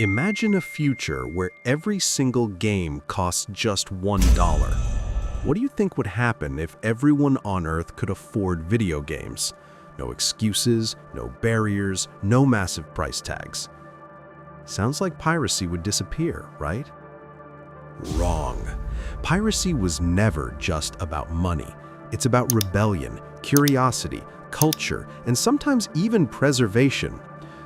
Imagine a future where every single game costs just $1. What do you think would happen if everyone on Earth could afford video games? No excuses, no barriers, no massive price tags. Sounds like piracy would disappear, right? Wrong. Piracy was never just about money. It's about rebellion, curiosity, culture, and sometimes even preservation.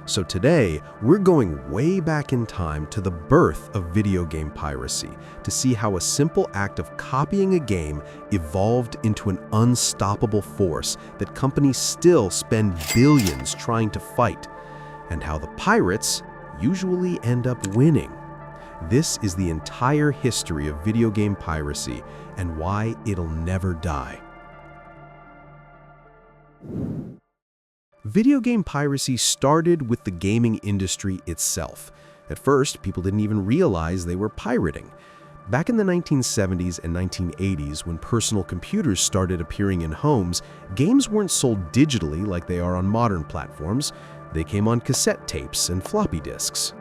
So today, we're going way back in time to the birth of video game piracy to see how a simple act of copying a game evolved into an unstoppable force that companies still spend billions trying to fight, and how the pirates usually end up winning. This is the entire history of video game piracy and why it'll never die. Video game piracy started with the gaming industry itself. At first, people didn't even realize they were pirating. Back in the 1970s and 1980s, when personal computers started appearing in homes, games weren't sold digitally like they are on modern platforms. They came on cassette tapes and floppy disks.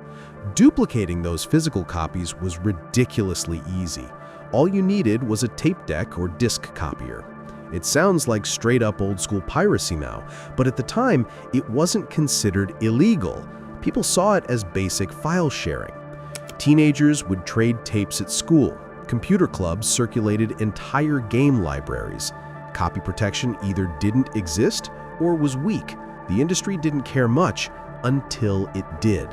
Duplicating those physical copies was ridiculously easy. All you needed was a tape deck or disc copier. It sounds like straight-up old-school piracy now, but at the time, it wasn't considered illegal. People saw it as basic file sharing. Teenagers would trade tapes at school. Computer clubs circulated entire game libraries. Copy protection either didn't exist or was weak. The industry didn't care much until it did.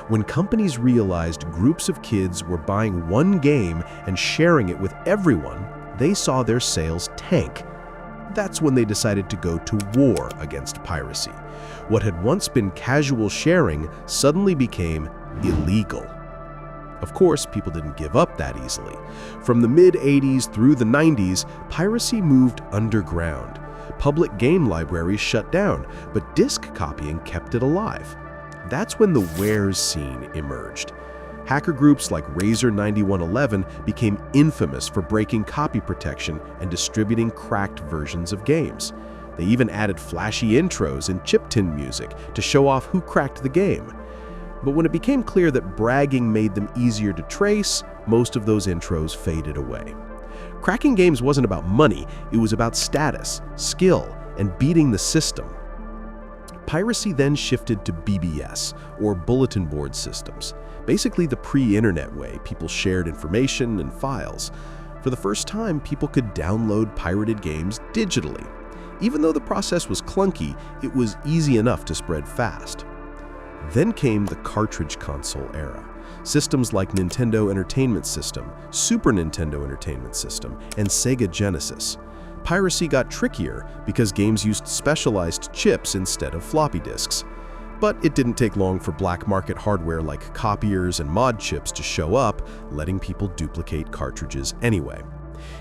When companies realized groups of kids were buying one game and sharing it with everyone, they saw their sales tank. That's when they decided to go to war against piracy. What had once been casual sharing suddenly became illegal. Of course, people didn't give up that easily. From the mid-80s through the 90s, piracy moved underground. Public game libraries shut down, but disc copying kept it alive. That's when the Warez scene emerged. Hacker groups like Razor 9111 became infamous for breaking copy protection and distributing cracked versions of games. They even added flashy intros and chip-tune music to show off who cracked the game. But when it became clear that bragging made them easier to trace, most of those intros faded away. Cracking games wasn't about money, it was about status, skill, and beating the system. Piracy then shifted to BBS, or bulletin board systems, basically the pre-internet way people shared information and files. For the first time, people could download pirated games digitally. Even though the process was clunky, it was easy enough to spread fast. Then came the cartridge console era. Systems like Nintendo Entertainment System, Super Nintendo Entertainment System, and Sega Genesis. Piracy got trickier because games used specialized chips instead of floppy disks. But it didn't take long for black market hardware like copiers and mod chips to show up, letting people duplicate cartridges anyway.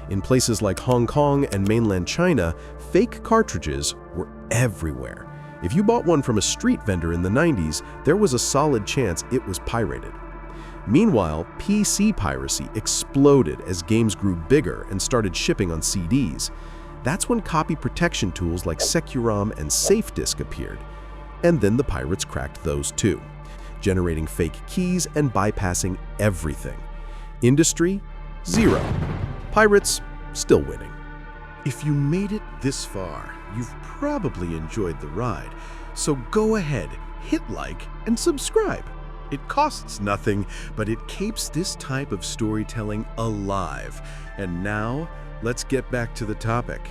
In places like Hong Kong and mainland China, fake cartridges were everywhere. If you bought one from a street vendor in the 90s, there was a solid chance it was pirated. Meanwhile, PC piracy exploded as games grew bigger and started shipping on CDs. That's when copy protection tools like Securom and SafeDisk appeared. And then the pirates cracked those too, generating fake keys and bypassing everything. Industry, zero. Pirates, still winning. If you made it this far, you've probably enjoyed the ride. So go ahead, hit like and subscribe. It costs nothing, but it keeps this type of storytelling alive. And now, let's get back to the topic.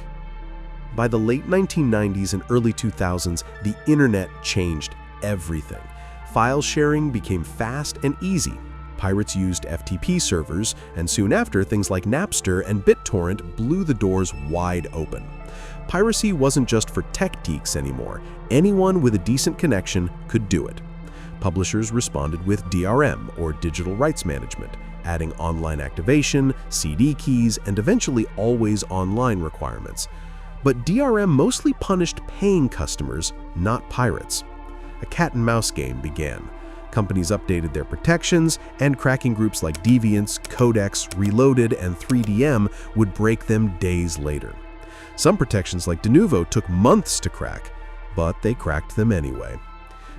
By the late 1990s and early 2000s, the internet changed everything. File sharing became fast and easy. Pirates used FTP servers, and soon after, things like Napster and BitTorrent blew the doors wide open. Piracy wasn't just for tech geeks anymore. Anyone with a decent connection could do it. Publishers responded with DRM, or digital rights management, adding online activation, CD keys, and eventually always online requirements. But DRM mostly punished paying customers, not pirates. A cat-and-mouse game began. Companies updated their protections, and cracking groups like Deviants, Codex, Reloaded, and 3DM would break them days later. Some protections like Denuvo took months to crack, but they cracked them anyway.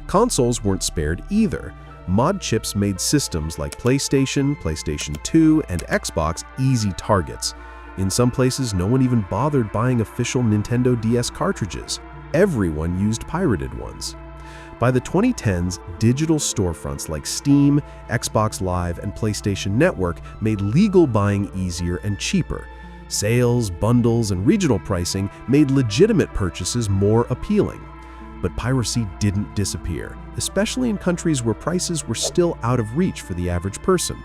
Consoles weren't spared either. mod chips made systems like PlayStation, PlayStation 2, and Xbox easy targets. In some places, no one even bothered buying official Nintendo DS cartridges. Everyone used pirated ones. By the 2010s, digital storefronts like Steam, Xbox Live, and PlayStation Network made legal buying easier and cheaper. Sales, bundles, and regional pricing made legitimate purchases more appealing. But piracy didn't disappear, especially in countries where prices were still out of reach for the average person.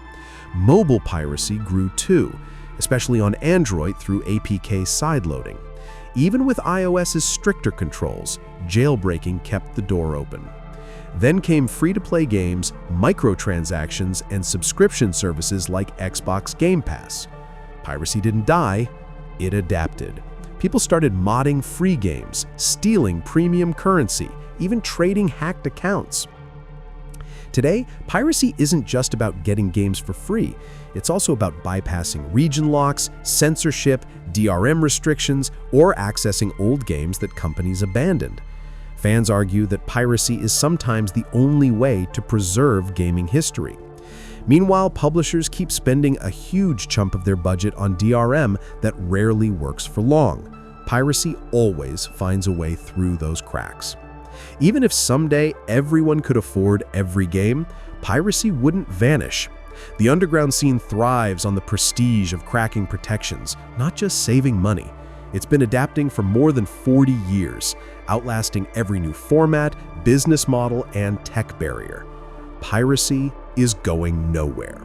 Mobile piracy grew too, especially on Android through APK sideloading. Even with iOS's stricter controls, jailbreaking kept the door open. Then came free-to-play games, microtransactions, and subscription services like Xbox Game Pass. Piracy didn't die, it adapted. People started modding free games, stealing premium currency, even trading hacked accounts. Today, piracy isn't just about getting games for free. It's also about bypassing region locks, censorship, DRM restrictions, or accessing old games that companies abandoned. Fans argue that piracy is sometimes the only way to preserve gaming history. Meanwhile, publishers keep spending a huge chunk of their budget on DRM that rarely works for long. Piracy always finds a way through those cracks. Even if someday everyone could afford every game, piracy wouldn't vanish. The underground scene thrives on the prestige of cracking protections, not just saving money. It's been adapting for more than 40 years, outlasting every new format, business model, and tech barrier. Piracy is going nowhere.